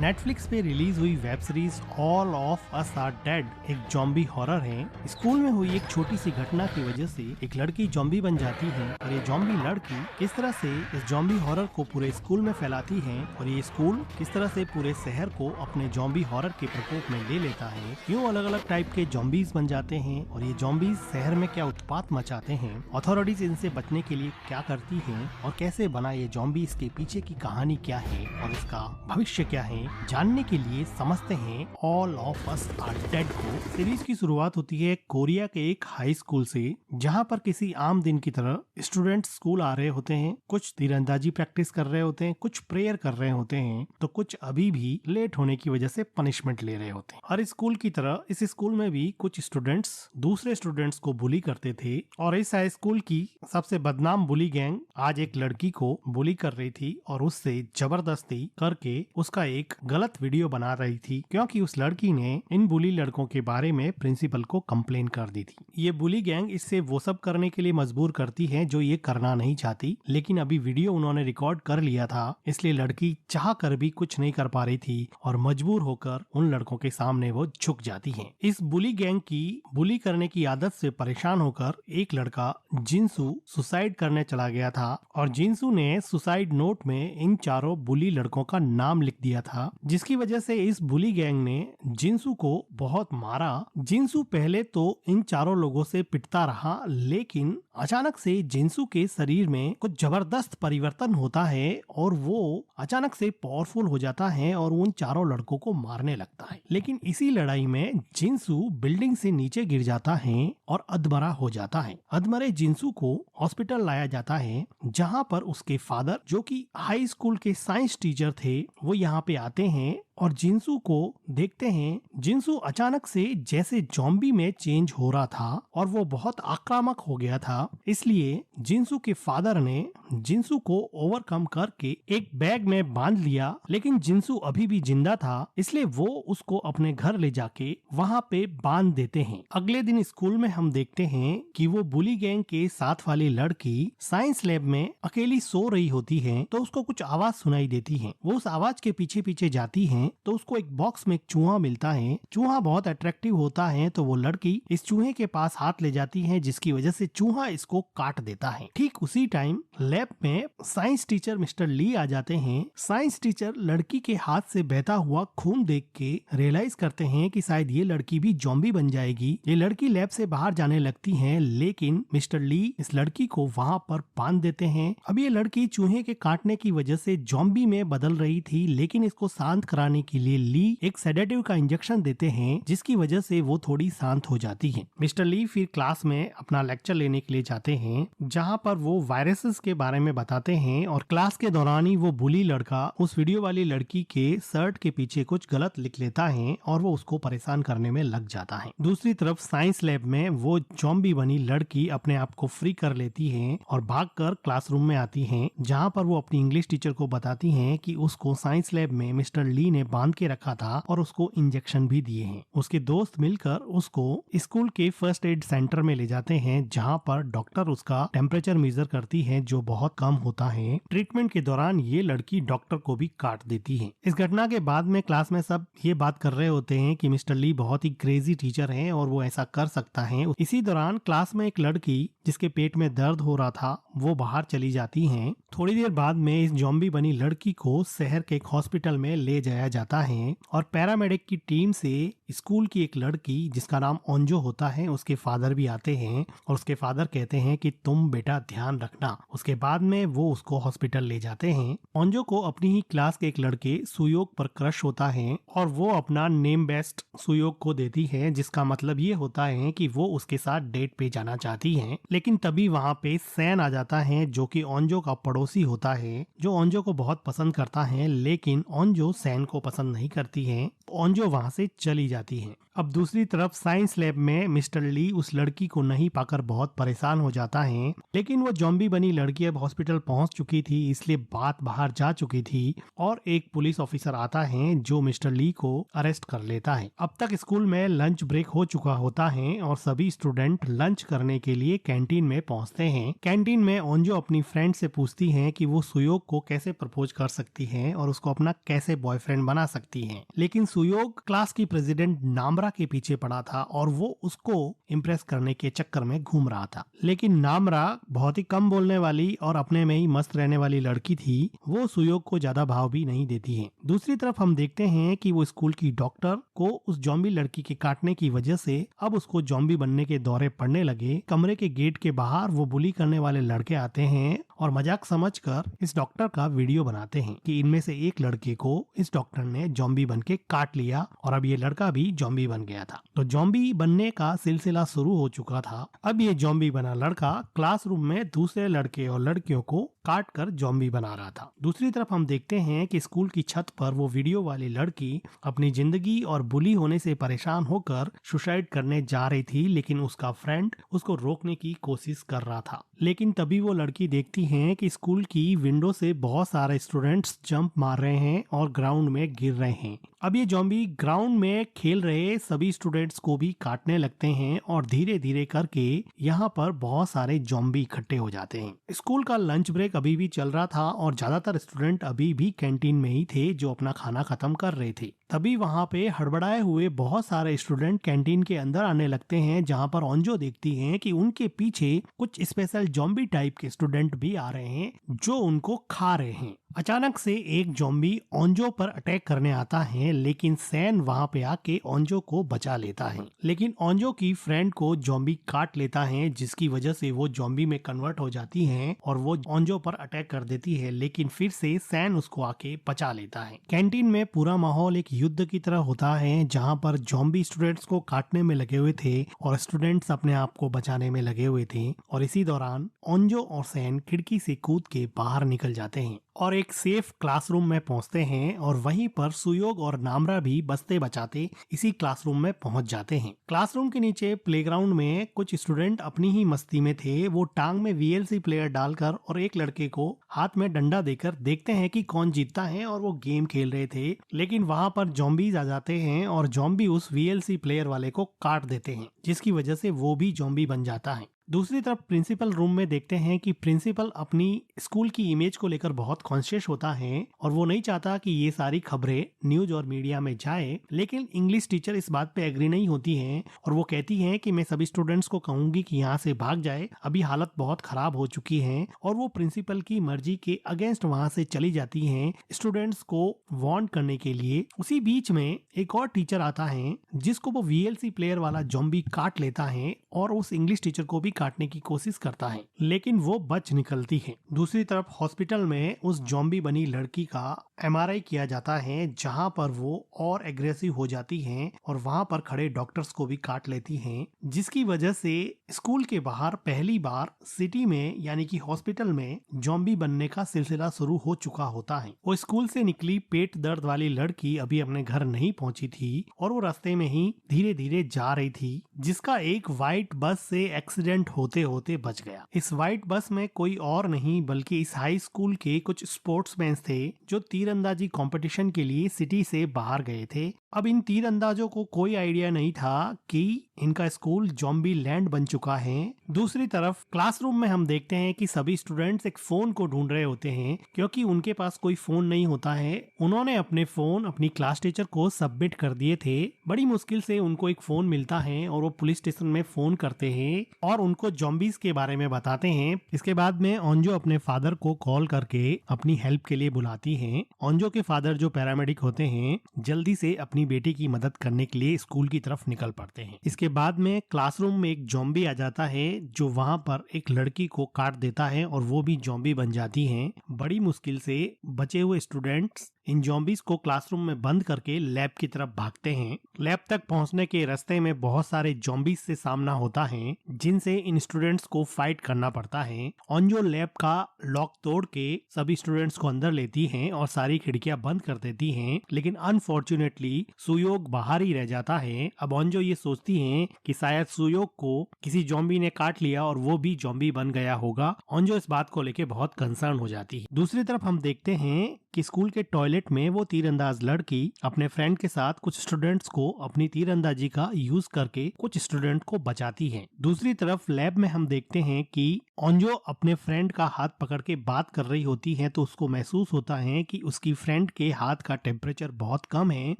Netflix पे release हुई web series All of Us Are Dead एक जॉम्बी हॉरर है। स्कूल में हुई एक छोटी सी घटना की वजह से एक लड़की जॉम्बी बन जाती है और ये जॉम्बी लड़की किस तरह से इस जॉम्बी हॉरर को पूरे स्कूल में फैलाती है और ये स्कूल किस तरह से पूरे शहर को अपने जॉम्बी हॉरर के प्रकोप में ले लेता है, क्यों अलग अलग टाइप के जॉम्बीज बन जाते हैं और ये जॉम्बीज शहर में क्या उत्पात मचाते हैं, अथॉरिटीज इनसे बचने के लिए क्या करती हैं और कैसे बना ये जॉम्बी, इसके पीछे की कहानी क्या है और इसका भविष्य क्या है, जानने के लिए समझते हैं All of Us Are Dead को। सीरीज की शुरुआत होती है कोरिया के एक हाई स्कूल से, जहां पर किसी आम दिन की तरह स्टूडेंट स्कूल आ रहे होते हैं। कुछ तीरंदाजी प्रैक्टिस कर रहे होते हैं, कुछ प्रेयर कर रहे होते हैं, तो कुछ अभी भी लेट होने की वजह से पनिशमेंट ले रहे होते हैं। हर स्कूल की तरह इस स्कूल में भी कुछ स्टूडेंट्स दूसरे स्टूडेंट्स को बुली करते थे और इस हाई स्कूल की सबसे बदनाम बुली गैंग आज एक लड़की को बुली कर रही थी और उससे जबरदस्ती करके उसका एक गलत वीडियो बना रही थी, क्योंकि उस लड़की ने इन बुली लड़कों के बारे में प्रिंसिपल को कंप्लेन कर दी थी। ये बुली गैंग इससे वो सब करने के लिए मजबूर करती है जो ये करना नहीं चाहती, लेकिन अभी वीडियो उन्होंने रिकॉर्ड कर लिया था, इसलिए लड़की चाह कर भी कुछ नहीं कर पा रही थी और मजबूर होकर उन लड़कों के सामने वो झुक जाती है। इस बुली गैंग की बुली करने की आदत से परेशान होकर एक लड़का जिनसू सुसाइड करने चला गया था और जिनसू ने सुसाइड नोट में इन चारों बुली लड़कों का नाम लिख दिया था, जिसकी वजह से इस बुली गैंग ने जिनसू को बहुत मारा। जिनसू पहले तो इन चारों लोगों से पिटता रहा, लेकिन अचानक से जिनसू के शरीर में कुछ जबरदस्त परिवर्तन होता है और वो अचानक से पावरफुल हो जाता है और उन चारों लड़कों को मारने लगता है। लेकिन इसी लड़ाई में जिनसू बिल्डिंग से नीचे गिर जाता है और अधमरा हो जाता है। अधमरे जिनसू को हॉस्पिटल लाया जाता है, जहाँ पर उसके फादर, जो कि हाई स्कूल के साइंस टीचर थे, वो यहाँ पे आते हैं और जिनसू को देखते हैं। जिनसू अचानक से जैसे जॉम्बी में चेंज हो रहा था और वो बहुत आक्रामक हो गया था, इसलिए जिनसू के फादर ने जिनसू को ओवरकम करके एक बैग में बांध लिया। लेकिन जिनसू अभी भी जिंदा था, इसलिए वो उसको अपने घर ले जाके वहाँ पे बांध देते हैं। अगले दिन स्कूल में हम देखते हैं कि वो बुली गैंग के साथ वाली लड़की साइंस लैब में अकेली सो रही होती है, तो उसको कुछ आवाज सुनाई देती है। वो उस आवाज के पीछे पीछे जाती है तो उसको एक बॉक्स में एक चूहा मिलता है। चूहा बहुत अट्रैक्टिव होता है, तो वो लड़की इस चूहे के पास हाथ ले जाती है, जिसकी वजह से चूहा इसको काट देता है। ठीक उसी टाइम लैब में साइंस टीचर मिस्टर ली आ जाते हैं। साइंस टीचर लड़की के हाथ से बहता हुआ खून देख के रियलाइज करते हैं कि शायद ये लड़की भी जॉम्बी बन जाएगी। ये लड़की लैब से बाहर जाने लगती है, लेकिन मिस्टर ली इस लड़की को वहाँ पर बांध देते हैं। अब ये लड़की चूहे के काटने की वजह से जॉम्बी में बदल रही थी, लेकिन इसको शांत कराने के लिए ली एक सेडेटिव का इंजेक्शन देते हैं, जिसकी वजह से वो थोड़ी शांत हो जाती है। मिस्टर ली फिर क्लास में अपना लेक्चर लेने के लिए जाते हैं, जहां पर वो वायरसेस के बारे में बताते हैं और क्लास के दौरान ही वो बुली लड़का उस वीडियो वाली लड़की के शर्ट के पीछे कुछ गलत लिख लेता है और वो उसको परेशान करने में लग जाता है। दूसरी तरफ साइंस लैब में वो जॉम्बी बनी लड़की अपने आप को फ्री कर लेती है और भागकर क्लासरूम में आती है, जहाँ पर वो अपनी इंग्लिश टीचर को बताती है कि उसको साइंस लैब में मिस्टर ली ने बांध के रखा था और उसको इंजेक्शन भी दिए हैं। उसके दोस्त मिलकर उसको स्कूल के फर्स्ट एड सेंटर में ले जाते हैं, जहां पर डॉक्टर उसका टेम्परेचर मेजर करती है, जो बहुत कम होता है। ट्रीटमेंट के दौरान ये लड़की डॉक्टर को भी काट देती है। इस घटना के बाद में क्लास में सब ये बात कर रहे होते हैं कि मिस्टर ली बहुत ही क्रेजी टीचर है और वो ऐसा कर सकता है। इसी दौरान क्लास में एक लड़की जिसके पेट में दर्द हो रहा था, वो बाहर चली जाती है। थोड़ी देर बाद में इस जॉम्बी बनी लड़की को शहर के एक हॉस्पिटल में ले जाया जाता है और पैरामेडिक की टीम से स्कूल की एक लड़की जिसका नाम ओंजो होता है, उसके फादर भी आते हैं और उसके फादर कहते हैं कि तुम बेटा ध्यान रखना। उसके बाद में वो उसको हॉस्पिटल ले जाते हैं। ओंजो को अपनी ही क्लास के एक लड़के सुयोग पर क्रश होता है और वो अपना नेम बेस्ट सुयोग को देती है, जिसका मतलब ये होता है कि वो उसके साथ डेट पे जाना चाहती है। लेकिन तभी वहाँ पे सैन आ जाता है, जो कि ओंजो का पड़ोसी होता है, जो ओंजो को बहुत पसंद करता है, लेकिन ओंजो सैन को पसंद नहीं करती है। ओंजो वहाँ से चली जाती है। अब दूसरी तरफ साइंस लैब में मिस्टर ली उस लड़की को नहीं पाकर बहुत परेशान हो जाता है, लेकिन वो जॉम्बी बनी लड़की अब हॉस्पिटल पहुंच चुकी थी, इसलिए बात बाहर जा चुकी थी और एक पुलिस ऑफिसर आता है जो मिस्टर ली को अरेस्ट कर लेता है। अब तक स्कूल में लंच ब्रेक हो चुका होता है और सभी स्टूडेंट लंच करने के लिए कैंटीन में पहुंचते हैं। कैंटीन में ओंजो अपनी फ्रेंड से पूछती है कि वो सुयोग को कैसे प्रपोज कर सकती है और उसको अपना कैसे बॉयफ्रेंड बना सकती है, लेकिन सुयोग क्लास की प्रेसिडेंट नामरा के पीछे पड़ा था और वो उसको इम्प्रेस करने के चक्कर में घूम रहा था। लेकिन नामरा बहुत ही कम बोलने वाली और अपने में ही मस्त रहने वाली लड़की थी, वो सुयोग को ज्यादा भाव भी नहीं देती है। दूसरी तरफ हम देखते हैं कि वो स्कूल की डॉक्टर को उस जॉम्बी लड़की के काटने की वजह से अब उसको जॉम्बी बनने के दौरे पड़ने लगे। कमरे के गेट के बाहर वो बुली करने वाले लड़के आते हैं और मजाक समझकर इस डॉक्टर का वीडियो बनाते हैं कि इनमें से एक लड़के को इस डॉक्टर ने जॉम्बी बन के काट लिया और अब ये लड़का भी जॉम्बी बन गया था। तो जॉम्बी बनने का सिलसिला शुरू हो चुका था। अब ये जॉम्बी बना लड़का क्लासरूम में दूसरे लड़के और लड़कियों को काट कर जॉम्बी बना रहा था। दूसरी तरफ हम देखते हैं कि स्कूल की छत पर वो वीडियो वाली लड़की अपनी जिंदगी और बुली होने से परेशान होकर सुसाइड करने जा रही थी, लेकिन उसका फ्रेंड उसको रोकने की कोशिश कर रहा था। लेकिन तभी वो लड़की देखती है कि स्कूल की विंडो से बहुत सारे स्टूडेंट्स जंप मार रहे हैं और ग्राउंड में गिर रहे हैं। अब ये जॉम्बी ग्राउंड में खेल रहे सभी स्टूडेंट्स को भी काटने लगते हैं और धीरे धीरे करके यहाँ पर बहुत सारे जॉम्बी इकट्ठे हो जाते हैं। स्कूल का लंच ब्रेक अभी भी चल रहा था और ज्यादातर स्टूडेंट अभी भी कैंटीन में ही थे जो अपना खाना खत्म कर रहे थे। तभी वहाँ पे हड़बड़ाए हुए बहुत सारे स्टूडेंट कैंटीन के अंदर आने लगते हैं, जहाँ पर ओंजो देखती हैं कि उनके पीछे कुछ स्पेशल जॉम्बी टाइप के स्टूडेंट भी आ रहे हैं जो उनको खा रहे हैं। अचानक से एक जॉम्बी ओंजो पर अटैक करने आता है, लेकिन सैन वहाँ पे आके ओंजो को बचा लेता है। लेकिन ओंजो की फ्रेंड को जॉम्बी काट लेता है, जिसकी वजह से वो जॉम्बी में कन्वर्ट हो जाती है और वो ओंजो पर अटैक कर देती है, लेकिन फिर से सैन उसको आके बचा लेता है। कैंटीन में पूरा माहौल एक युद्ध की तरह होता है, जहाँ पर जॉम्बी स्टूडेंट्स को काटने में लगे हुए थे और स्टूडेंट्स अपने आप को बचाने में लगे हुए थे। और इसी दौरान ओंजो और सैन खिड़की से कूद के बाहर निकल जाते हैं और एक सेफ क्लासरूम में पहुंचते हैं और वहीं पर सुयोग और नामरा भी बचते बचाते इसी क्लासरूम में पहुंच जाते हैं। क्लासरूम के नीचे प्लेग्राउंड में कुछ स्टूडेंट अपनी ही मस्ती में थे। वो टांग में वीएलसी प्लेयर डालकर और एक लड़के को हाथ में डंडा देकर देखते हैं कि कौन जीतता है और वो गेम खेल रहे थे। लेकिन वहां पर जॉम्बीज आ जाते हैं और जॉम्बी उस वीएलसी प्लेयर वाले को काट देते हैं, जिसकी वजह से वो भी जॉम्बी बन जाता है। दूसरी तरफ प्रिंसिपल रूम में देखते हैं कि प्रिंसिपल अपनी स्कूल की इमेज को लेकर बहुत कॉन्शियस होता है और वो नहीं चाहता कि ये सारी खबरें न्यूज और मीडिया में जाए। लेकिन इंग्लिश टीचर इस बात पे एग्री नहीं होती है और वो कहती है कि मैं सभी स्टूडेंट्स को कहूंगी कि यहाँ से भाग जाए, अभी हालत बहुत खराब हो चुकी है। और वो प्रिंसिपल की मर्जी के अगेंस्ट वहाँ से चली जाती है स्टूडेंट्स को वार्न करने के लिए। उसी बीच में एक और टीचर आता है जिसको वो वीएलसी प्लेयर वाला जॉम्बी काट लेता है और उस इंग्लिश टीचर को भी काटने की कोशिश करता है, लेकिन वो बच निकलती है। दूसरी तरफ हॉस्पिटल में उस जॉम्बी बनी लड़की का एमआरआई किया जाता है, जहां पर वो और एग्रेसिव हो जाती है और वहां पर खड़े डॉक्टर्स को भी काट लेती हैं, जिसकी वजह से स्कूल के बाहर पहली बार सिटी में यानी कि हॉस्पिटल में जॉम्बी बनने का सिलसिला शुरू हो चुका होता है। वो स्कूल से निकली पेट दर्द वाली लड़की अभी अपने घर नहीं पहुंची थी और वो रास्ते में ही धीरे धीरे जा रही थी, जिसका एक व्हाइट बस से एक्सीडेंट होते होते बच गया। इस व्हाइट बस में कोई और नहीं बल्कि इस हाई स्कूल के कुछ स्पोर्ट्समैन थे जो तीरंदाजी कंपटीशन के लिए सिटी से बाहर गए थे। अब इन तीरंदाजों को कोई आइडिया नहीं था कि इनका स्कूल जॉम्बी लैंड बन चुका है। दूसरी तरफ क्लासरूम में हम देखते हैं कि सभी स्टूडेंट्स एक फोन को ढूंढ रहे होते हैं, क्योंकि उनके पास कोई फोन नहीं होता है। उन्होंने अपने फोन अपनी क्लास टीचर को सबमिट कर दिए थे। बड़ी मुश्किल से उनको एक फोन मिलता है और वो पुलिस स्टेशन में फोन करते हैं और उनको जॉम्बीज के बारे में बताते हैं। इसके बाद में ओंजो अपने फादर को कॉल करके अपनी हेल्प के लिए बुलाती है। ओंजो के फादर जो पैरामेडिक होते हैं जल्दी से अपनी बेटी की मदद करने के लिए स्कूल की तरफ निकल पड़ते हैं। इसके बाद में क्लासरूम में एक जॉम्बी आ जाता है जो वहाँ पर एक लड़की को काट देता है और वो भी जॉम्बी बन जाती हैं। बड़ी मुश्किल से बचे हुए स्टूडेंट्स इन जॉम्बीज को क्लासरूम में बंद करके लैब की तरफ भागते हैं। लैब तक पहुंचने के रास्ते में बहुत सारे जॉम्बीज से सामना होता है, जिनसे इन स्टूडेंट्स को फाइट करना पड़ता है। ओंजो लैब का लॉक तोड़ के सभी स्टूडेंट्स को अंदर लेती हैं और सारी खिड़कियां बंद कर देती हैं, लेकिन अनफॉर्चुनेटली सुयोग बाहर ही रह जाता है। अब ओंजो ये सोचती हैं कि शायद सुयोग को किसी जॉम्बी ने काट लिया और वो भी जॉम्बी बन गया होगा। ओंजो इस बात को लेके बहुत कंसर्न हो जाती है। दूसरी तरफ हम देखते हैं कि स्कूल के टॉयलेट में वो तीरंदाज लड़की अपने फ्रेंड के साथ कुछ स्टूडेंट्स को अपनी तीरंदाजी का यूज करके कुछ स्टूडेंट को बचाती है। दूसरी तरफ लैब में हम देखते हैं कि ओंजो अपने फ्रेंड का हाथ पकड़ के बात कर रही होती है, तो उसको महसूस होता है कि उसकी फ्रेंड के हाथ का टेम्परेचर बहुत कम है,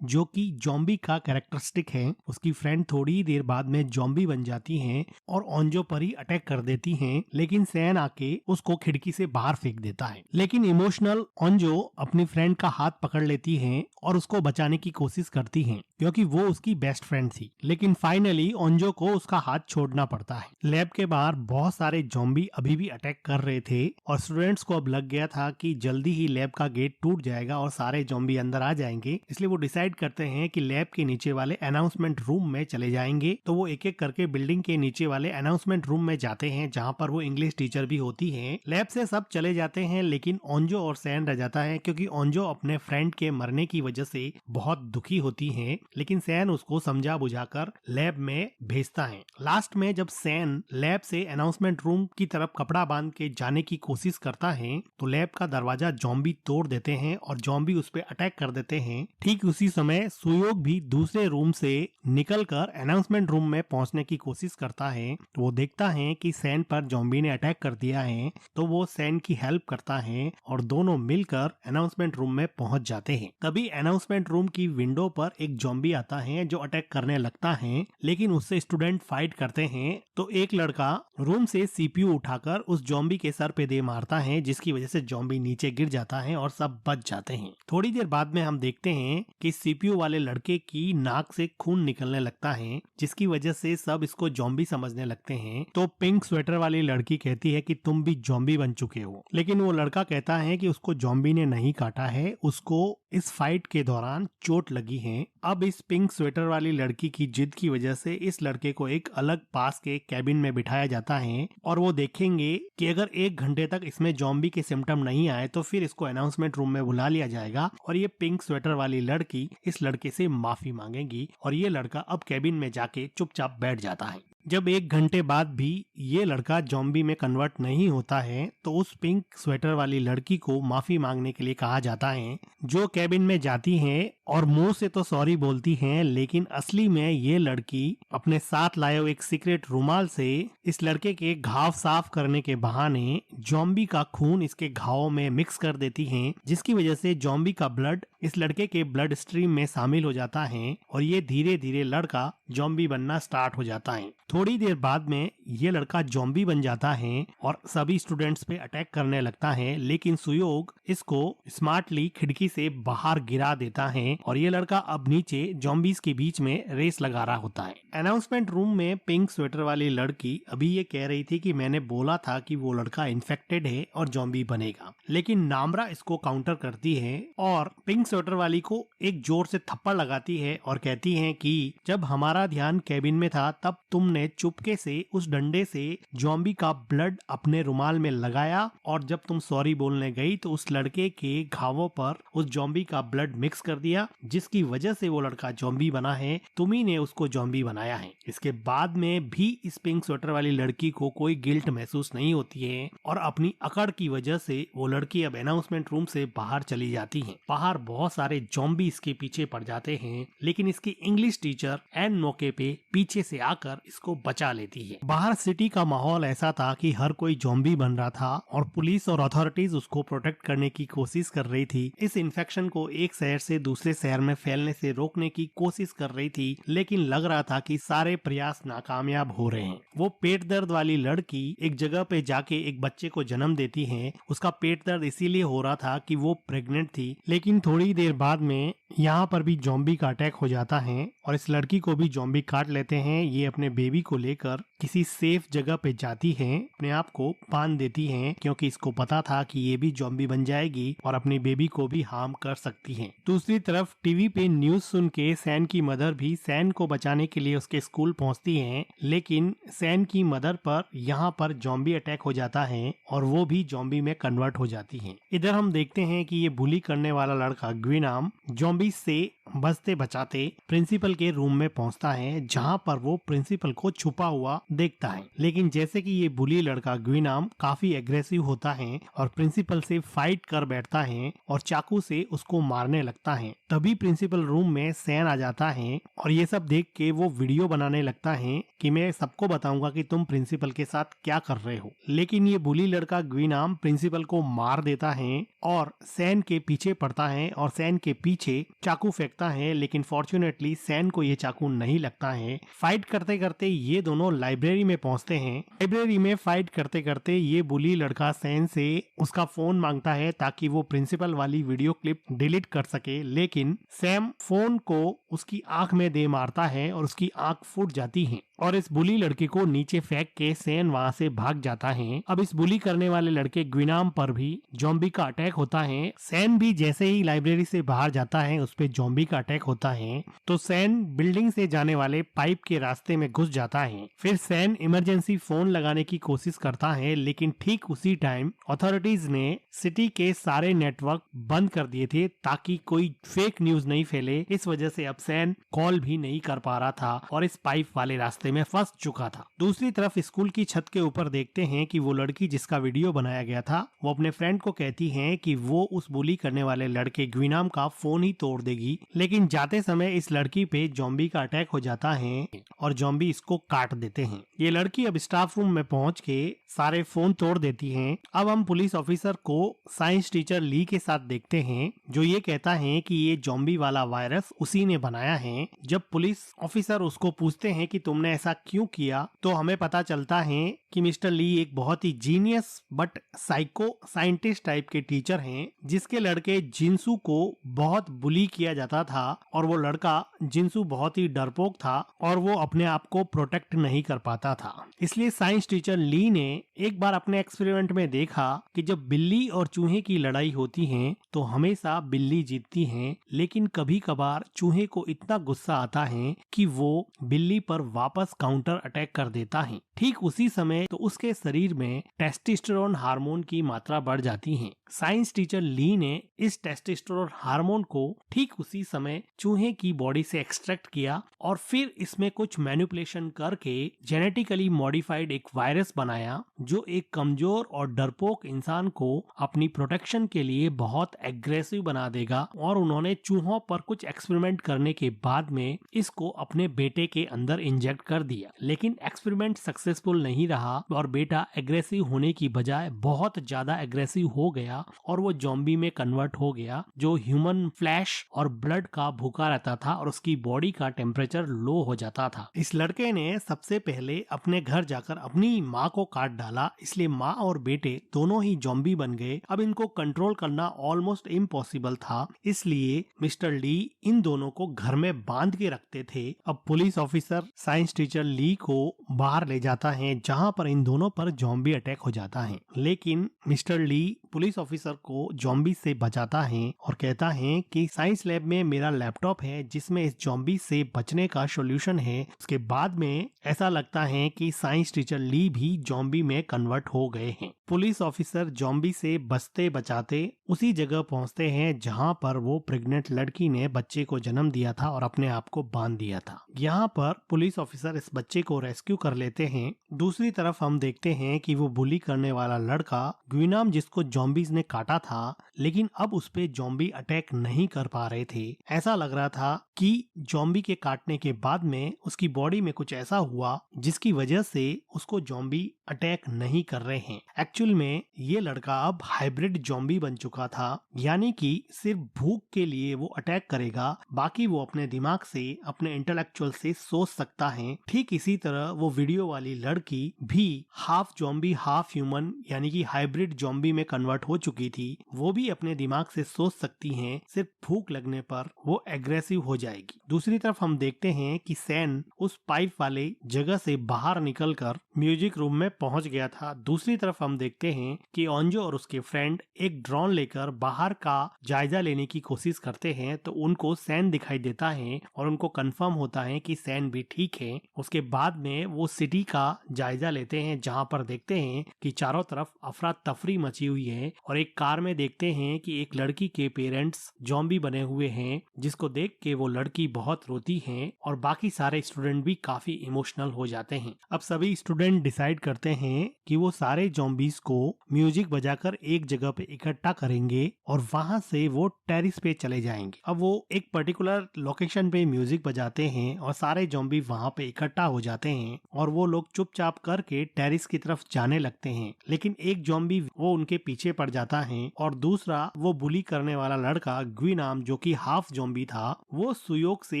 जो कि जॉम्बी का कैरेक्टरिस्टिक है। उसकी फ्रेंड थोड़ी देर बाद में जॉम्बी बन जाती हैं और ओंजो पर ही अटैक कर देती हैं, लेकिन सैन आके उसको खिड़की से बाहर फेंक देता है। लेकिन इमोशनल ओंजो अपनी फ्रेंड का हाथ पकड़ लेती है और उसको बचाने की कोशिश करती है, क्योंकि वो उसकी बेस्ट फ्रेंड थी। लेकिन फाइनली ओंजो को उसका हाथ छोड़ना पड़ता है। लैब के बाहर बहुत सारे जॉम्बी अभी भी अटैक कर रहे थे और स्टूडेंट्स को अब लग गया था कि जल्दी ही लैब का गेट टूट जाएगा और सारे जॉम्बी अंदर आ जाएंगे। इसलिए वो डिसाइड करते हैं कि लैब के नीचे वाले अनाउंसमेंट रूम में चले जाएंगे। तो वो एक एक करके बिल्डिंग के नीचे वाले अनाउंसमेंट रूम में जाते हैं, जहाँ पर वो इंग्लिश टीचर भी होती है। लैब से सब चले जाते हैं, लेकिन ओंजो और सैन रह जाता है, क्योंकि ओंजो अपने फ्रेंड के मरने की वजह से बहुत दुखी होती है, लेकिन सैन उसको समझा बुझाकर लैब में भेजता है। लास्ट में जब सैन लैब से अनाउंसमेंट रूम की तरफ कपड़ा बांध के जाने की कोशिश करता है, तो लैब का दरवाजा जॉम्बी तोड़ देते हैं और जॉम्बी उस पे अटैक कर देते हैं। ठीक उसी समय सुयोग भी दूसरे रूम से निकलकर अनाउंसमेंट रूम में पहुंचने की कोशिश करता है। तो वो देखता है कि सैन पर जॉम्बी ने अटैक कर दिया है, तो वो सैन की हेल्प करता है और दोनों मिलकर अनाउंसमेंट रूम में पहुंच जाते हैं। तभी अनाउंसमेंट रूम की विंडो पर एक जॉम्बी आता है जो अटैक करने लगता है, लेकिन उससे स्टूडेंट फाइट करते हैं। तो एक लड़का रूम से सीपीयू उठाकर उस जॉम्बी के सर पे दे मारता है, जिसकी वजह से जॉम्बी नीचे गिर जाता है और सब बच जाते हैं। थोड़ी देर बाद में हम देखते हैं कि सीपीयू वाले लड़के की नाक से खून निकलने लगता है, जिसकी वजह से सब इसको जॉम्बी समझने लगते हैं। तो पिंक स्वेटर वाली लड़की कहती है कि तुम भी जॉम्बी बन चुके हो, लेकिन वो लड़का कहता है कि उसको जॉम्बी ने नहीं काटा है, उसको इस फाइट के दौरान चोट लगी है। अब इस पिंक स्वेटर वाली लड़की की जिद की वजह से इस लड़के को एक अलग पास के कैबिन में बिठाया जाता है और वो देखेंगे कि अगर 1 घंटे तक इसमें जॉम्बी के सिम्टम नहीं आए तो फिर इसको अनाउंसमेंट रूम में बुला लिया जाएगा और ये पिंक स्वेटर वाली लड़की इस लड़के से माफी मांगेगी और ये लड़का अब कैबिन में जाके चुपचाप बैठ जाता है। जब 1 घंटे बाद भी ये लड़का जॉम्बी में कन्वर्ट नहीं होता है, तो उस पिंक स्वेटर वाली लड़की को माफी मांगने के लिए कहा जाता है, जो कैबिन में जाती है और मुंह से तो सॉरी बोलती हैं, लेकिन असली में ये लड़की अपने साथ लाए हुए एक सीक्रेट रुमाल से इस लड़के के घाव साफ करने के बहाने जॉम्बी का खून इसके घावों में मिक्स कर देती हैं, जिसकी वजह से जॉम्बी का ब्लड इस लड़के के ब्लड स्ट्रीम में शामिल हो जाता है और ये धीरे धीरे लड़का जॉम्बी बनना स्टार्ट हो जाता है। थोड़ी देर बाद में ये लड़का जॉम्बी बन जाता है और सभी स्टूडेंट्स पे अटैक करने लगता है, लेकिन सुयोग इसको स्मार्टली खिड़की से बाहर गिरा देता है और ये लड़का अब नीचे जॉम्बीज के बीच में रेस लगा रहा होता है। अनाउंसमेंट रूम में पिंक स्वेटर वाली लड़की अभी ये कह रही थी कि मैंने बोला था कि वो लड़का इन्फेक्टेड है और जॉम्बी बनेगा, लेकिन नामरा इसको काउंटर करती है और पिंक स्वेटर वाली को एक जोर से थप्पड़ लगाती है और कहती है कि जब हमारा ध्यान कैबिन में था तब तुमने चुपके से उस डंडे से जॉम्बी का ब्लड अपने रुमाल में लगाया और जब तुम सॉरी बोलने गई तो उस लड़के के घावों पर उस जॉम्बी का ब्लड मिक्स कर दिया, जिसकी वजह से वो लड़का जॉम्बी बना है। तुम्ही ने उसको जॉम्बी बनाया है। इसके बाद में भी इस पिंक स्वेटर वाली लड़की को कोई गिल्ट महसूस नहीं होती है और अपनी अकड़ की वजह से वो लड़की अब अनाउंसमेंट रूम से बाहर चली जाती है। बाहर बहुत सारे जॉम्बी इसके पीछे पड़ जाते हैं, लेकिन इसकी इंग्लिश टीचर एन मौके पे पीछे से आकर इसको बचा लेती है। बाहर सिटी का माहौल ऐसा था कि हर कोई जॉम्बी बन रहा था और पुलिस और अथॉरिटीज उसको प्रोटेक्ट करने की कोशिश कर रही थी। इस इन्फेक्शन को एक शहर से दूसरे शहर में फैलने से रोकने की कोशिश कर रही थी, लेकिन लग रहा था कि सारे प्रयास नाकामयाब हो रहे हैं। वो पेट दर्द वाली लड़की एक जगह पे जाके एक बच्चे को जन्म देती है। उसका पेट दर्द इसीलिए हो रहा था कि वो प्रेग्नेंट थी, लेकिन थोड़ी देर बाद में यहाँ पर भी जॉम्बी का अटैक हो जाता है और इस लड़की को भी जॉम्बी काट लेते हैं। ये अपने बेबी को लेकर किसी सेफ जगह पे जाती है, अपने आप को बांध देती है क्योंकि इसको पता था कि ये भी जॉम्बी बन जाएगी और अपनी बेबी को भी हार्म कर सकती है। दूसरी तरफ टीवी पे न्यूज सुन के सैन की मदर भी सैन को बचाने के लिए उसके स्कूल पहुंचती हैं, लेकिन सैन की मदर पर यहाँ पर जॉम्बी अटैक हो जाता है और वो भी जॉम्बी में कन्वर्ट हो जाती है। इधर हम देखते हैं कि ये बुली करने वाला लड़का ग्विनाम जॉम्बी से बचते बचाते प्रिंसिपल के रूम में पहुंचता है, जहां पर वो प्रिंसिपल को छुपा हुआ देखता है। लेकिन जैसे कि ये बुली लड़का ग्विनाम काफी एग्रेसिव होता है और प्रिंसिपल से फाइट कर बैठता है और चाकू से उसको मारने लगता है। तभी प्रिंसिपल रूम में सैन आ जाता है और ये सब देख के वो वीडियो बनाने लगता है कि मैं सबको बताऊंगा कि तुम प्रिंसिपल के साथ क्या कर रहे हो। लेकिन ये बुली लड़का ग्विनाम प्रिंसिपल को मार देता है और सैन के पीछे पड़ता है और सैन के पीछे चाकू फेंकता है, लेकिन फॉर्चुनेटली सैन को ये चाकू नहीं लगता है। फाइट करते करते ये दोनों लाइब्रेरी में पहुंचते हैं। लाइब्रेरी में फाइट करते करते ये बुली लड़का सैन से उसका फोन मांगता है ताकि वो प्रिंसिपल वाली वीडियो क्लिप डिलीट कर सके, लेकिन सैम फोन को उसकी आंख में दे मारता है और उसकी आंख फूट जाती है और इस बुली लड़के को नीचे फेंक के सैन वहाँ से भाग जाता है। अब इस बुली करने वाले लड़के ग्विनाम पर भी जॉम्बी का अटैक होता है। सैन भी जैसे ही लाइब्रेरी से बाहर जाता है उस पे जॉम्बी का अटैक होता है, तो सैन बिल्डिंग से जाने वाले पाइप के रास्ते में घुस जाता है। फिर सैन इमरजेंसी फोन लगाने की कोशिश करता है, लेकिन ठीक उसी टाइम अथॉरिटीज ने सिटी के सारे नेटवर्क बंद कर दिए थे ताकि कोई फेक न्यूज नहीं फैले। इस वजह से अब सैन कॉल भी नहीं कर पा रहा था और इस पाइप वाले रास्ते में फंस चुका था। दूसरी तरफ स्कूल की छत के ऊपर देखते हैं कि वो लड़की जिसका वीडियो बनाया गया था वो अपने फ्रेंड को कहती है कि वो उस बुली करने वाले लड़के ग्विनाम का फोन ही तोड़ देगी, लेकिन जाते समय इस लड़की पे जॉम्बी का अटैक हो जाता है और जॉम्बी इसको काट देते हैं। ये लड़की अब स्टाफ रूम में पहुंच के सारे फोन तोड़ देती है। अब हम पुलिस ऑफिसर को साइंस टीचर ली के साथ देखते हैं, जो ये कहता है कि ये जॉम्बी वाला वायरस उसी ने बनाया है। जब पुलिस ऑफिसर उसको पूछते हैं कि तुमने ऐसा क्यों किया, तो हमें पता चलता है कि मिस्टर ली एक बहुत ही genius but psycho scientist type के टीचर हैं, जिसके लड़के जिंसू को बहुत बुली किया जाता था और वो लड़का जिंसू बहुत ही डरपोक था और वो अपने आप को प्रोटेक्ट नहीं कर पाता था। इसलिए साइंस टीचर ली ने एक बार अपने एक्सपेरिमेंट में देखा कि जब बिल्ली और चूहे की लड़ाई होती है तो हमेशा बिल्ली जीतती है, लेकिन कभी कभार चूहे को इतना गुस्सा आता है कि वो बिल्ली पर वापस काउंटर अटैक कर देता है। ठीक उसी समय तो उसके शरीर में टेस्टोस्टेरोन हार्मोन की मात्रा बढ़ जाती है। साइंस टीचर ली ने इस टेस्टोस्टेरोन हार्मोन को ठीक उसी समय चूहे की बॉडी से एक्सट्रैक्ट किया और फिर इसमें कुछ मैनिपुलेशन करके जेनेटिकली मॉडिफाइड एक वायरस बनाया, जो एक कमजोर और डरपोक इंसान को अपनी प्रोटेक्शन के लिए बहुत एग्रेसिव बना देगा। और उन्होंने चूहों पर कुछ एक्सपेरिमेंट करने के बाद में इसको अपने बेटे के अंदर इंजेक्ट कर दिया, लेकिन एक्सपेरिमेंट सक्सेसफुल नहीं रहा और बेटा एग्रेसिव होने की बजाय बहुत ज्यादा एग्रेसिव हो गया और वो जॉम्बी में कन्वर्ट हो गया, जो ह्यूमन फ्लैश और ब्लड का भूखा रहता था और उसकी बॉडी का टेम्परेचर लो हो जाता था। इस लड़के ने सबसे पहले अपने घर जाकर अपनी माँ को काट डाला, इसलिए माँ और बेटे दोनों ही जॉम्बी बन गए। अब इनको कंट्रोल करना ऑलमोस्ट इम्पॉसिबल था, इसलिए मिस्टर ली इन दोनों को घर में बांध के रखते थे। अब पुलिस ऑफिसर साइंस टीचर ली को बाहर ले जाता है, जहाँ पर इन दोनों पर जॉम्बी अटैक हो जाता है, लेकिन मिस्टर ली पुलिस ऑफिसर को जॉम्बी से बचाता है और कहता है कि साइंस लैब में मेरा लैपटॉप है जिसमें इस जॉम्बी से बचने का सॉल्यूशन है। उसके बाद में ऐसा लगता है कि साइंस टीचर ली भी जॉम्बी में कन्वर्ट हो गए हैं। पुलिस ऑफिसर जॉम्बी से बचते बचाते उसी जगह पहुंचते हैं जहां पर वो प्रेग्नेंट लड़की ने बच्चे को जन्म दिया था और अपने आप को बांध दिया था। यहाँ पर पुलिस ऑफिसर इस बच्चे को रेस्क्यू कर लेते हैं। दूसरी तरफ हम देखते हैं कि वो बुली करने वाला लड़का ग्विनाम, जिसको जॉम्बीज ने काटा था, लेकिन अब उस पे जॉम्बी अटैक नहीं कर पा रहे थे। ऐसा लग रहा था कि जॉम्बी के काटने के बाद में उसकी बॉडी में कुछ ऐसा हुआ जिसकी वजह से उसको जॉम्बी अटैक नहीं कर रहे हैं। एक्चुअल में ये लड़का अब हाइब्रिड जॉम्बी बन चुका था, यानी कि सिर्फ भूख के लिए वो अटैक करेगा, बाकी वो अपने दिमाग से, अपने इंटेलेक्चुअल से सोच सकता है। ठीक इसी तरह वो वीडियो वाली लड़की भी हाफ जॉम्बी हाफ ह्यूमन यानी कि हाइब्रिड हाइब्रिड जॉम्बी में कन्वर्ट हो चुकी थी वो भी अपने दिमाग से सोच सकती हैं, सिर्फ भूख लगने पर वो एग्रेसिव हो जाएगी। दूसरी तरफ हम देखते हैं कि सैन उस पाइप वाले जगह से बाहर निकलकर म्यूजिक रूम में पहुंच गया था। दूसरी तरफ हम देखते हैं कि ओंजो और उसके फ्रेंड एक ड्रोन लेकर बाहर का जायजा लेने की कोशिश करते हैं, तो उनको सैन दिखाई देता है और उनको कंफर्म होता है कि सैन भी ठीक है। उसके बाद में वो सिटी का जायजा लेते हैं, जहां पर देखते हैं कि चारों तरफ अफरा तफरी मची हुई है और एक कार में देखते हैं कि एक लड़की के पेरेंट्स जॉम्बी बने हुए हैं, जिसको देख के वो लड़की बहुत रोती है और बाकी सारे स्टूडेंट भी काफी इमोशनल हो जाते हैं। अब सभी स्टूडेंट डिसाइड करते हैं कि वो सारे जॉम्बीज को म्यूजिक बजाकर एक जगह पे इकट्ठा करेंगे और वहां से वो टेरिस पे चले जाएंगे। अब वो एक पर्टिकुलर लोकेशन पे म्यूजिक बजाते हैं और सारे जॉम्बी वहां पे इकट्ठा हो जाते हैं और वो लोग चुपचाप करके टेरिस की तरफ जाने लगते हैं। लेकिन एक जॉम्बी वो उनके पीछे पड़ जाता है और दूसरा वो बुली करने वाला लड़का ग्विनाम, जो कि हाफ जॉम्बी था, वो सुयोग से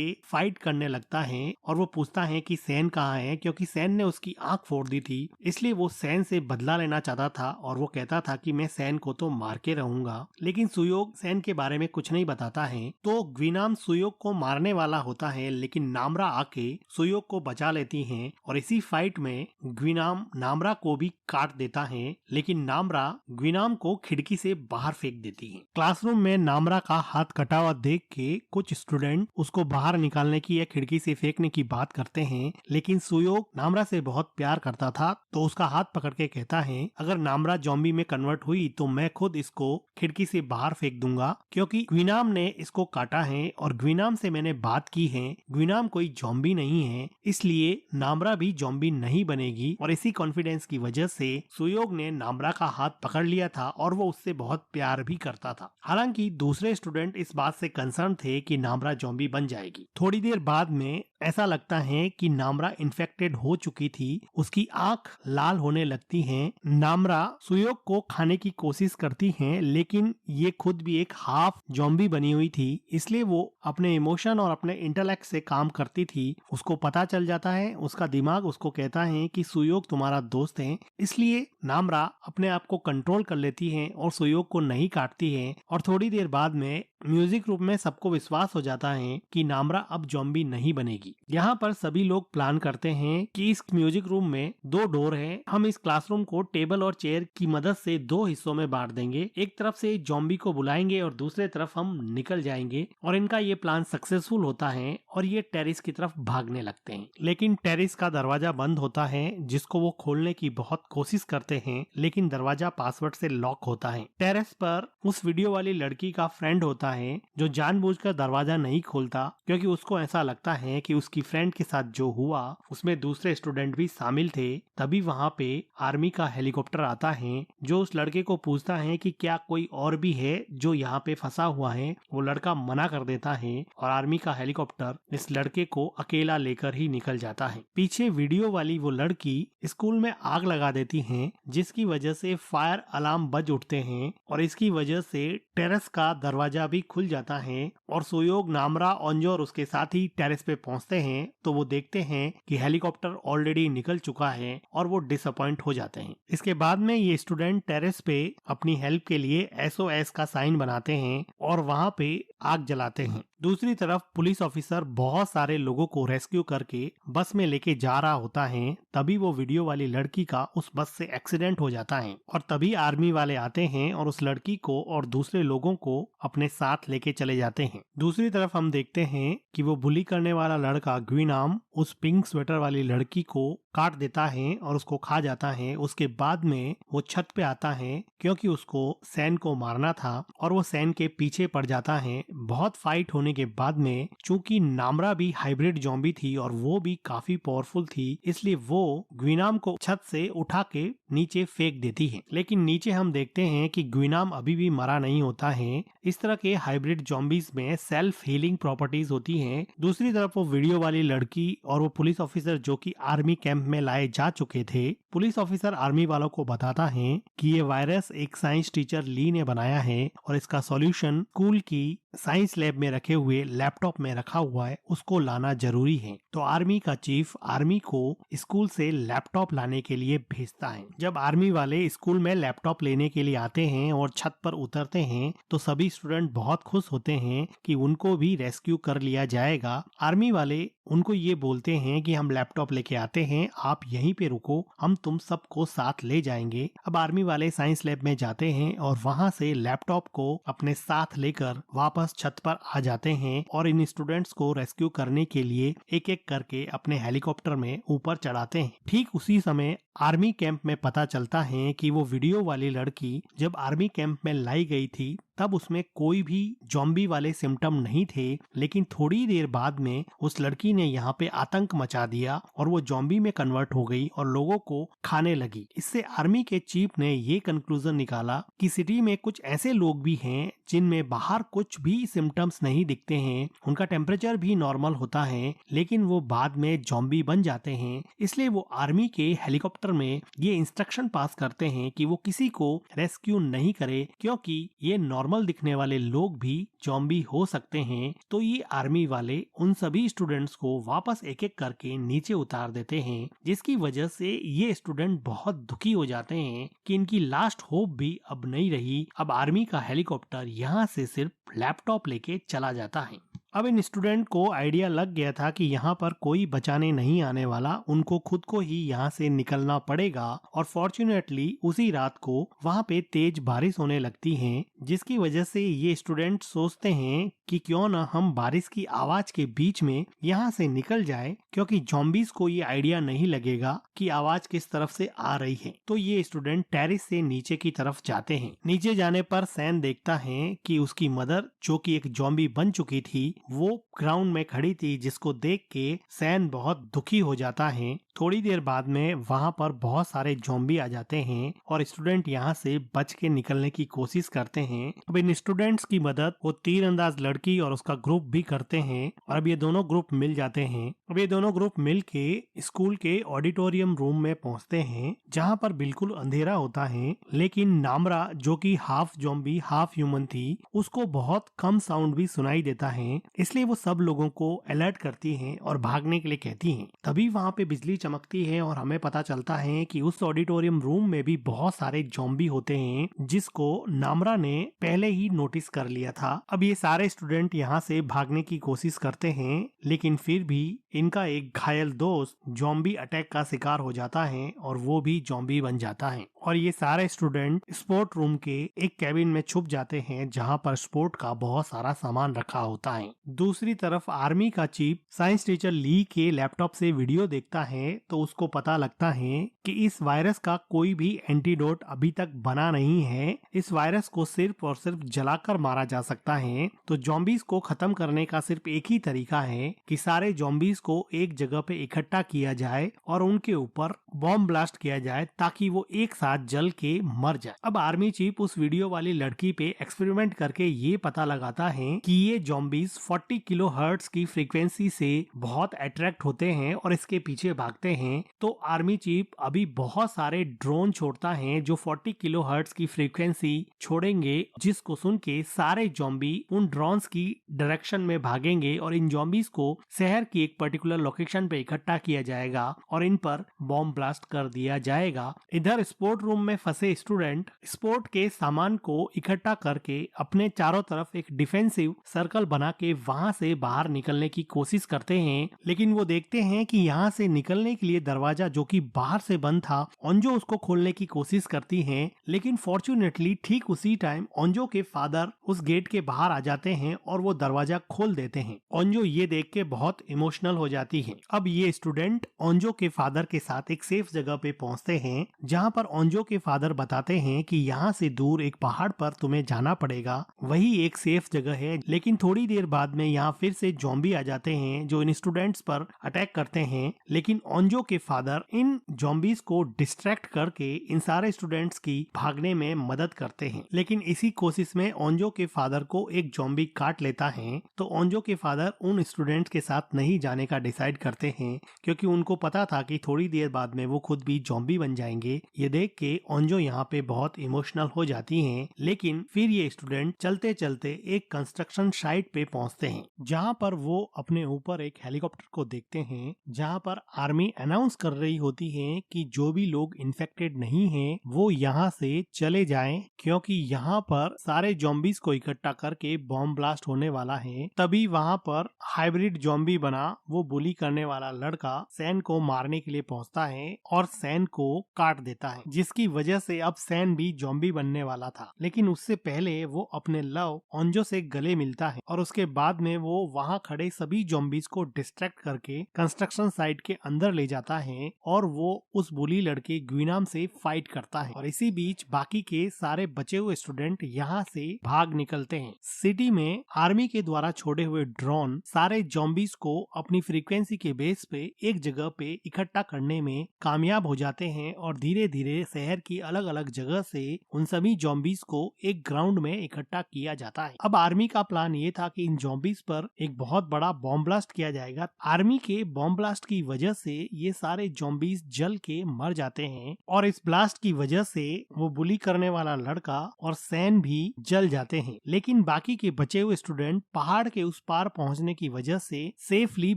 फाइट करने लगता है और वो पूछता है कि सैन कहाँ है, क्योंकि सैन ने उसकी आंख फोड़ दी थी, इसलिए वो सैन से बदला लेना चाहता था और वो कहता था कि मैं सैन को तो मार के रहूंगा। लेकिन सुयोग सैन के बारे में कुछ नहीं बताता है, तो ग्विनाम सुयोग को मारने वाला होता है, लेकिन नामरा आके सुयोग को बचा लेती है और इसी फाइट में ग्विनाम नामरा को भी काट देता है, लेकिन नामरा ग्विनाम को खिड़की से बाहर फेंक देती है। क्लासरूम में नामरा का हाथ कटा हुआ देख के कुछ स्टूडेंट उसको बाहर निकालने की या खिड़की से फेंकने की बात करते हैं, लेकिन सुयोग नामरा से बहुत प्यार करता था, तो उसका हाथ पकड़ के कहता है अगर नामरा जॉम्बी में कन्वर्ट हुई तो मैं खुद इसको खिड़की से बाहर फेंक दूंगा, क्योंकि ग्विनाम ने इसको काटा है और ग्विनाम से मैंने बात की है, ग्विनाम कोई जॉम्बी नहीं है, इसलिए नामरा भी जॉम्बी नहीं बनेगी। और इसी कॉन्फिडेंस की वजह से सुयोग ने नामरा का हाथ पकड़ लिया था और वो उससे बहुत प्यार भी करता था। हालांकि दूसरे स्टूडेंट इस बात से कंसर्न थे कि नामरा जॉम्बी बन जाएगी। थोड़ी देर बाद में ऐसा लगता है कि नामरा इन्फेक्टेड हो चुकी थी, उसकी आंख लाल होने लगती है। नामरा सुयोग को खाने की कोशिश करती है, लेकिन ये खुद भी एक हाफ जॉम्बी बनी हुई थी, इसलिए वो अपने इमोशन और अपने इंटेलेक्ट से काम करती थी। उसको पता चल जाता है, उसका दिमाग उसको कहता है कि सुयोग तुम्हारा दोस्त है, इसलिए नामरा अपने आप को कंट्रोल कर लेती है और सुयोग को नहीं काटती है। और थोड़ी देर बाद में म्यूजिक रूम में सबको विश्वास हो जाता है कि नामरा अब जॉम्बी नहीं बनेगी। यहाँ पर सभी लोग प्लान करते हैं कि इस म्यूजिक रूम में 2 डोर है, हम इस क्लासरूम को टेबल और चेयर की मदद से 2 हिस्सों में बांट देंगे, एक तरफ से जॉम्बी को बुलाएंगे और दूसरे तरफ हम निकल जाएंगे। और इनका ये प्लान सक्सेसफुल होता है और ये टेरिस की तरफ भागने लगते हैं, लेकिन टेरिस का दरवाजा बंद होता है, जिसको वो खोलने की बहुत कोशिश करते हैं, लेकिन दरवाजा पासवर्ड से लॉक होता है। टेरेस पर उस वीडियो वाली लड़की का फ्रेंड होता है जो जानबूझकर दरवाजा नहीं खोलता, क्योंकि उसको ऐसा लगता है कि उसकी फ्रेंड के साथ जो हुआ उसमें दूसरे स्टूडेंट भी शामिल थे। तभी वहाँ पे आर्मी का हेलीकॉप्टर आता है, जो उस लड़के को पूछता है कि क्या कोई और भी है जो यहाँ पे फंसा हुआ है। वो लड़का मना कर देता है और आर्मी का हेलीकॉप्टर इस लड़के को अकेला लेकर ही निकल जाता है। पीछे वीडियो वाली वो लड़की स्कूल में आग लगा देती है, जिसकी वजह से फायर अलार्म बज उठते हैं और इसकी वजह से टेरेस का दरवाजा भी खुल जाता है और सुयोग, नामरा, ओंजो और उसके साथी टेरेस पे पहुंचते हैं, तो वो देखते हैं कि हेलीकॉप्टर ऑलरेडी निकल चुका है और वो डिसअपॉइंट हो जाते हैं। इसके बाद में ये स्टूडेंट टेरेस पे अपनी हेल्प के लिए SOS का साइन बनाते हैं और वहाँ पे आग जलाते हैं। दूसरी तरफ पुलिस ऑफिसर बहुत सारे लोगों को रेस्क्यू करके बस में लेके जा रहा होता है, तभी वो वीडियो वाली लड़की का उस बस से एक्सीडेंट हो जाता है और तभी आर्मी वाले आते हैं और उस लड़की को और दूसरे लोगों को अपने साथ लेके चले जाते हैं। दूसरी तरफ हम देखते हैं कि वो बुली करने वाला लड़का ग्विनाम उस पिंक स्वेटर वाली लड़की को काट देता है और उसको खा जाता है। उसके बाद में वो छत पे आता है, क्योंकि उसको सैन को मारना था और वो सैन के पीछे पड़ जाता है। बहुत फाइट होने के बाद में चूंकि नामरा भी हाइब्रिड जॉम्बी थी और वो भी काफी पावरफुल थी, इसलिए वो ग्विनाम को छत से उठा के नीचे फेंक देती है। लेकिन नीचे हम देखते हैं कि ग्विनाम अभी भी मरा नहीं होता है। इस तरह के हाइब्रिड जॉम्बीज में सेल्फ हीलिंग प्रॉपर्टीज होती हैं। दूसरी तरफ वो वीडियो वाली लड़की और वो पुलिस ऑफिसर जो कि आर्मी कैंप में लाए जा चुके थे, पुलिस ऑफिसर आर्मी वालों को बताता है कि ये वायरस एक साइंस टीचर ली ने बनाया है और इसका सॉल्यूशन स्कूल की साइंस लैब में रखे हुए लैपटॉप में रखा हुआ है उसको लाना जरूरी है। तो आर्मी का चीफ आर्मी को स्कूल से लैपटॉप लाने के लिए भेजता है। जब आर्मी वाले स्कूल में लैपटॉप लेने के लिए आते हैं और छत पर उतरते हैं तो सभी स्टूडेंट बहुत खुश होते हैं कि उनको भी रेस्क्यू कर लिया जाएगा। आर्मी वाले उनको ये बोलते हैं कि हम लैपटॉप लेके आते हैं, आप यहीं पे रुको, हम तुम सबको साथ ले जाएंगे। अब आर्मी वाले साइंस लैब में जाते हैं और वहां से लैपटॉप को अपने साथ लेकर वापस छत पर आ जाते हैं और इन स्टूडेंट्स को रेस्क्यू करने के लिए एक एक करके अपने हेलीकॉप्टर में ऊपर चढ़ाते हैं। ठीक उसी समय आर्मी कैंप में पता चलता है कि वो वीडियो वाली लड़की जब आर्मी कैंप में लाई गई थी तब उसमें कोई भी जॉम्बी वाले सिम्टम नहीं थे, लेकिन थोड़ी देर बाद में उस लड़की ने यहाँ पे आतंक मचा दिया और वो जॉम्बी में कन्वर्ट हो गई और लोगों को खाने लगी। इससे आर्मी के चीफ ने ये कंक्लूजन निकाला कि सिटी में कुछ ऐसे लोग भी हैं जिनमें बाहर कुछ भी सिम्टम्स नहीं दिखते हैं, उनका टेम्परेचर भी नॉर्मल होता है, लेकिन वो बाद में जॉम्बी बन जाते हैं। इसलिए वो आर्मी के हेलीकॉप्टर में ये इंस्ट्रक्शन पास करते हैं कि वो किसी को रेस्क्यू नहीं करे, क्योंकि ये नॉर्मल दिखने वाले लोग भी जॉम्बी हो सकते हैं। तो ये आर्मी वाले उन सभी स्टूडेंट्स को वापस एक एक करके नीचे उतार देते हैं, जिसकी वजह से ये स्टूडेंट बहुत दुखी हो जाते हैं कि इनकी लास्ट होप भी अब नहीं रही। अब आर्मी का हेलीकॉप्टर यहाँ से सिर्फ लैपटॉप लेके चला जाता है। अब इन स्टूडेंट को आइडिया लग गया था कि यहाँ पर कोई बचाने नहीं आने वाला, उनको खुद को ही यहाँ से निकलना पड़ेगा। और फॉर्चुनेटली उसी रात को वहाँ पे तेज बारिश होने लगती है, जिसकी वजह से ये स्टूडेंट सोचते हैं कि क्यों ना हम बारिश की आवाज के बीच में यहाँ से निकल जाए, क्योंकि जॉम्बीज को ये आइडिया नहीं लगेगा कि आवाज किस तरफ से आ रही है। तो ये स्टूडेंट टेरिस से नीचे की तरफ जाते हैं। नीचे जाने पर सैन देखता है कि उसकी मदर, जो कि एक जॉम्बी बन चुकी थी, वो ग्राउंड में खड़ी थी, जिसको देख के सैन बहुत दुखी हो जाता है। थोड़ी देर बाद में वहाँ पर बहुत सारे जॉम्बी आ जाते हैं और स्टूडेंट यहाँ से बच के निकलने की कोशिश करते हैं। अब इन स्टूडेंट्स की मदद वो तीरंदाज लड़की और उसका ग्रुप भी करते हैं और अब ये दोनों ग्रुप मिल जाते हैं। अब ये दोनों ग्रुप मिल के स्कूल के ऑडिटोरियम रूम में पहुँचते हैं, जहाँ पर बिल्कुल अंधेरा होता है, लेकिन नामरा, जो कि हाफ जॉम्बी हाफ ह्यूमन थी, उसको बहुत कम साउंड भी सुनाई देता है। इसलिए वो सब लोगों को अलर्ट करती हैं और भागने के लिए कहती हैं। तभी वहाँ पे बिजली चमकती है और हमें पता चलता है कि उस ऑडिटोरियम रूम में भी बहुत सारे जॉम्बी होते हैं, जिसको नामरा ने पहले ही नोटिस कर लिया था। अब ये सारे स्टूडेंट यहाँ से भागने की कोशिश करते हैं, लेकिन फिर भी इनका एक घायल दोस्त जॉम्बी अटैक का शिकार हो जाता है और वो भी जॉम्बी बन जाता है। और ये सारे स्टूडेंट स्पोर्ट रूम के एक कैबिन में छुप जाते हैं, जहाँ पर स्पोर्ट का बहुत सारा सामान रखा होता है। दूसरी तरफ आर्मी का चीफ साइंस टीचर ली के लैपटॉप से वीडियो देखता है, तो उसको पता लगता है कि इस वायरस का कोई भी एंटीडोट अभी तक बना नहीं है। इस वायरस को सिर्फ और सिर्फ जलाकर मारा जा सकता है। तो जॉम्बीज को खत्म करने का सिर्फ एक ही तरीका है कि सारे जॉम्बीज को एक जगह पे इकट्ठा किया जाए और उनके ऊपर बॉम्ब ब्लास्ट किया जाए, ताकि वो एक साथ जल के मर जाए। अब आर्मी चीफ उस वीडियो वाली लड़की पे एक्सपेरिमेंट करके ये पता लगाता है कि ये जॉम्बीज 40 किलोहर्ट्ज की फ्रीक्वेंसी से बहुत अट्रैक्ट होते हैं और इसके पीछे भागते हैं। तो आर्मी चीफ अभी बहुत सारे ड्रोन छोड़ता है जो 40 किलोहर्ट्ज की फ्रीक्वेंसी छोड़ेंगे, जिसको सुन के सारे जॉम्बी उन ड्रोन्स की डायरेक्शन में भागेंगे और इन जॉम्बीज को शहर की एक पर्टिकुलर लोकेशन पे इकट्ठा किया जाएगा और इन पर बॉम्ब ब्लास्ट कर दिया जाएगा। इधर स्पोर्ट रूम में फंसे स्टूडेंट स्पोर्ट के सामान को इकट्ठा करके अपने चारों तरफ एक डिफेंसिव सर्कल बना के वहां से बाहर निकलने की कोशिश करते हैं, लेकिन वो देखते हैं कि यहाँ से निकलने के लिए दरवाजा, जो कि बाहर से बंद था, ओंजो उसको खोलने की कोशिश करती हैं, लेकिन फॉर्चुनेटली ठीक उसी टाइम ओंजो के फादर उस गेट के बाहर आ जाते हैं और वो दरवाजा खोल देते हैं। ओंजो ये देख के बहुत इमोशनल हो जाती है। अब ये स्टूडेंट ओंजो के फादर के साथ एक सेफ जगह पे पहुंचते हैं, जहाँ पर ओंजो के फादर बताते हैं कि यहाँ से दूर एक पहाड़ पर तुम्हें जाना पड़ेगा, वही एक सेफ जगह है। लेकिन थोड़ी देर बाद में यहाँ फिर से जॉम्बी आ जाते हैं जो इन स्टूडेंट्स पर अटैक करते हैं, लेकिन ओंजो के फादर इन जॉम्बीज को डिस्ट्रैक्ट करके इन सारे स्टूडेंट्स की भागने में मदद करते हैं। लेकिन इसी कोशिश में ओंजो के फादर को एक जॉम्बी काट लेता है। तो ओंजो के फादर उन स्टूडेंट्स के साथ नहीं जाने का डिसाइड करते हैं, क्योंकि उनको पता था कि थोड़ी देर बाद में वो खुद भी जॉम्बी बन जाएंगे। ये देख के ओंजो यहाँ पे बहुत इमोशनल हो जाती हैं। लेकिन फिर ये स्टूडेंट चलते चलते एक कंस्ट्रक्शन साइट पे पहुंचते हैं, जहाँ पर वो अपने ऊपर एक हेलीकॉप्टर को देखते हैं, जहाँ पर आर्मी अनाउंस कर रही होती है कि जो भी लोग इन्फेक्टेड नहीं हैं वो यहाँ से चले जाएं, क्योंकि यहाँ पर सारे जॉम्बीज को इकट्ठा करके बॉम्ब ब्लास्ट होने वाला है। तभी वहाँ पर हाइब्रिड जॉम्बी बना वो बुली करने वाला लड़का सैन को मारने के लिए पहुँचता है और सैन को काट देता है, जिसकी वजह से अब सैन भी जॉम्बी बनने वाला था। लेकिन उससे पहले वो अपने लव ओंजो से गले मिलता है और उसके बाद में वो वहाँ खड़े सभी जॉम्बीज को डिस्ट्रैक्ट करके कंस्ट्रक्शन साइट के अंदर ले जाता है और वो उस बुली लड़के ग्विनाम से फाइट करता है। और इसी बीच बाकी के सारे बचे हुए स्टूडेंट यहाँ से भाग निकलते हैं। सिटी में आर्मी के द्वारा छोड़े हुए ड्रोन सारे जॉम्बीज को अपनी फ्रीक्वेंसी के बेस पे एक जगह पे इकट्ठा करने में कामयाब हो जाते हैं और धीरे धीरे शहर की अलग अलग जगह से उन सभी जॉम्बीज को एक ग्राउंड में इकट्ठा किया जाता है। अब आर्मी का प्लान ये था कि इन जॉम्बीज पर एक बहुत बड़ा बॉम्ब ब्लास्ट किया जाएगा। आर्मी के बॉम्ब ब्लास्ट की वजह से ये सारे जॉम्बीज जल के मर जाते हैं और इस ब्लास्ट की वजह से वो बुली करने वाला लड़का और सैन भी जल जाते हैं। लेकिन बाकी के बचे हुए स्टूडेंट पहाड़ के उस पार पहुंचने की वजह से सेफली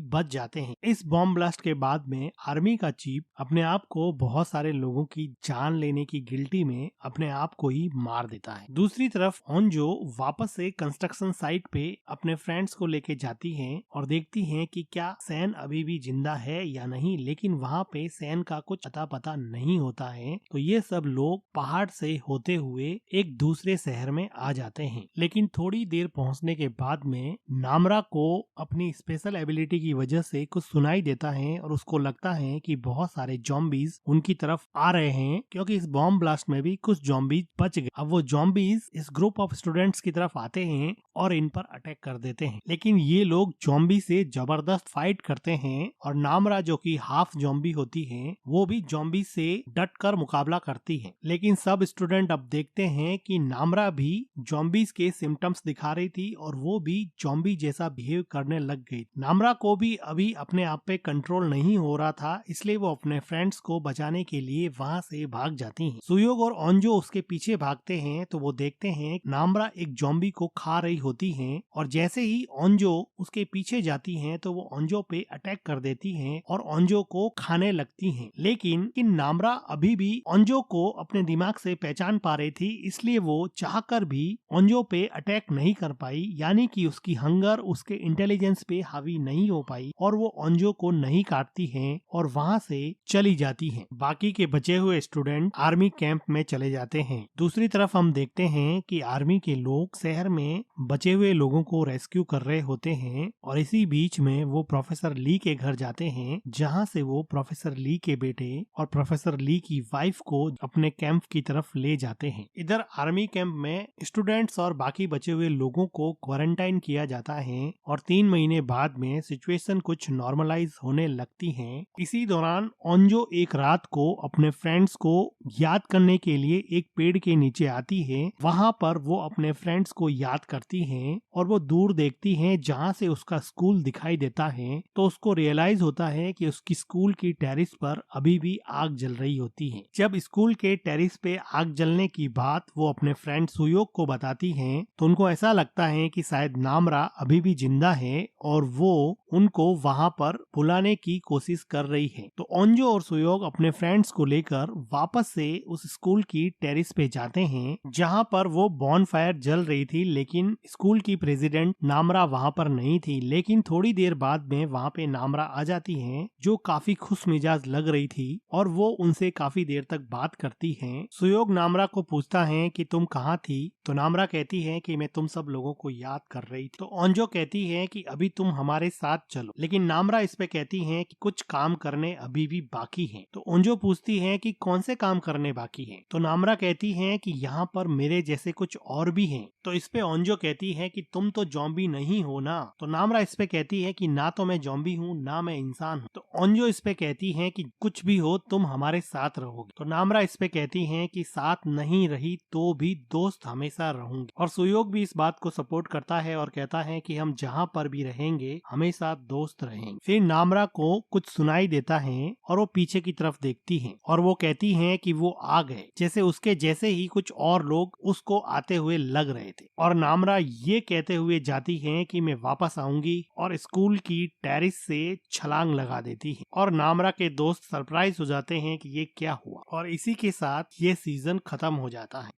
बच जाते हैं। इस बॉम्ब ब्लास्ट के बाद में आर्मी का चीफ अपने आप को बहुत सारे लोगों की जान लेने की गिल्टी में अपने आप को ही मार देता है। दूसरी तरफ ओंजो वापस से कंस्ट्रक्शन साइट पे अपने फ्रेंड्स को लेके जाती हैं और देखती हैं कि क्या सैन अभी भी जिंदा है या नहीं। लेकिन वहाँ पे सैन का कुछ अता पता नहीं होता है। तो ये सब लोग पहाड़ से होते हुए एक दूसरे शहर में आ जाते हैं। लेकिन थोड़ी देर पहुंचने के बाद में नामरा को अपनी स्पेशल एबिलिटी की वजह से कुछ सुनाई देता है और उसको लगता है कि बहुत सारे जॉम्बीज उनकी तरफ आ रहे हैं, क्योंकि इस बॉम्ब ब्लास्ट में भी कुछ जॉम्बीज बच गए। अब वो जॉम्बीज इस ग्रुप ऑफ स्टूडेंट्स की तरफ आते हैं और इन पर अटैक कर देते हैं। लेकिन ये लोग जॉम्बी से जबरदस्त फाइट करते हैं और नामरा जो कि हाफ जॉम्बी होती है वो भी जॉम्बी से डट कर मुकाबला करती है। लेकिन सब स्टूडेंट अब देखते हैं कि नामरा भी जॉम्बीज के सिम्टम्स दिखा रही थी और वो भी जॉम्बी जैसा बिहेव करने लग गई। नामरा को भी अभी अपने आप पे कंट्रोल नहीं हो रहा था, इसलिए वो अपने फ्रेंड्स को बचाने के लिए वहाँ से भाग जाती हैं। सुयोग और ओंजो उसके पीछे भागते हैं तो वो देखते हैं नामरा एक जॉम्बी को खा रही होती है और जैसे ही ओंजो उसके पीछे जाती हैं तो वो ओंजो पे अटैक कर देती हैं और ओंजो को खाने लगती हैं। लेकिन नामरा अभी भी ओंजो को अपने दिमाग से पहचान पा रही थी, इसलिए वो चाहकर भी ओंजो पे अटैक नहीं कर पाई, यानी कि उसकी हंगर उसके इंटेलिजेंस पे हावी नहीं हो पाई और वो ओंजो को नहीं काटती है और वहाँ से चली जाती है। बाकी के बचे हुए स्टूडेंट आर्मी कैंप में चले जाते हैं। दूसरी तरफ हम देखते हैं कि आर्मी के लोग शहर में बचे हुए लोगों को रेस्क्यू कर रहे होते हैं और इसी बीच में वो प्रोफेसर ली के घर जाते हैं, जहाँ से वो प्रोफेसर ली के बेटे और प्रोफेसर ली की वाइफ को अपने कैंप की तरफ ले जाते हैं। इधर आर्मी कैंप में स्टूडेंट्स और बाकी बचे हुए लोगों को क्वारंटाइन किया जाता है और 3 महीने बाद में सिचुएशन कुछ नॉर्मलाइज होने लगती है। इसी दौरान ओंजो एक रात को अपने फ्रेंड्स को याद करने के लिए एक पेड़ के नीचे आती है। वहाँ पर वो अपने फ्रेंड्स को याद करती है और वो दूर देखती है जहाँ से उसका स्कूल दिखाई देता है। तो उसको रियलाइज होता है कि उसकी स्कूल की टेरिस पर अभी भी आग जल रही होती है। जब स्कूल के टेरिस पे आग जलने की बात वो अपने फ्रेंड सुयोग को बताती हैं, तो उनको ऐसा लगता है कि शायद नामरा अभी भी जिंदा है और वो उनको वहाँ पर बुलाने की कोशिश कर रही है। तो ओंजो और सुयोग अपने फ्रेंड्स को लेकर वापस से उस स्कूल की टेरिस पे जाते हैं, जहाँ पर वो बॉनफायर जल रही थी। लेकिन स्कूल की प्रेसिडेंट नामरा वहाँ पर नहीं थी। लेकिन थोड़ी देर बाद में वहाँ पे नामरा आ जाती है, जो काफी खुश मिजाज लग रही थी और वो उनसे काफी देर तक बात करती है। सुयोग नामरा को पूछता है कि तुम कहाँ थी, तो नामरा कहती है कि मैं तुम सब लोगों को याद कर रही थी। तो ओंजो कहती है कि अभी तुम हमारे साथ चलो। लेकिन नामरा इस पे कहती हैं कि कुछ काम करने अभी भी बाकी हैं। तो ओंजो पूछती है कि कौन से काम करने बाकी हैं। तो नामरा कहती है कि यहाँ पर मेरे जैसे कुछ और भी हैं। तो इस पे ओंजो कहती है कि तुम तो जॉम्बी नहीं हो ना। तो नामरा इस पे कहती है कि ना तो मैं जॉम्बी हूँ ना मैं इंसान हूँ। तो ओंजो इस पे कहती है कि कुछ भी हो तुम हमारे साथ रहोगे। तो नामरा इस पे कहती है कि साथ नहीं रही तो भी दोस्त हमेशा रहूंगी। और सुयोग भी इस बात को सपोर्ट करता है और कहता है कि हम जहाँ पर भी रहेंगे हमेशा दोस्त रहेंगे। फिर नामरा को कुछ सुनाई देता है और वो पीछे की तरफ देखती है और वो कहती है कि वो आ गए, जैसे उसके जैसे ही कुछ और लोग उसको आते हुए लग रहे थे। और नामरा ये कहते हुए जाती है कि मैं वापस आऊंगी और स्कूल की टेरिस से छलांग लगा देती है। और नामरा के दोस्त सरप्राइज हो जाते हैं कि ये क्या हुआ। और इसी के साथ ये सीजन खत्म हो जाता है।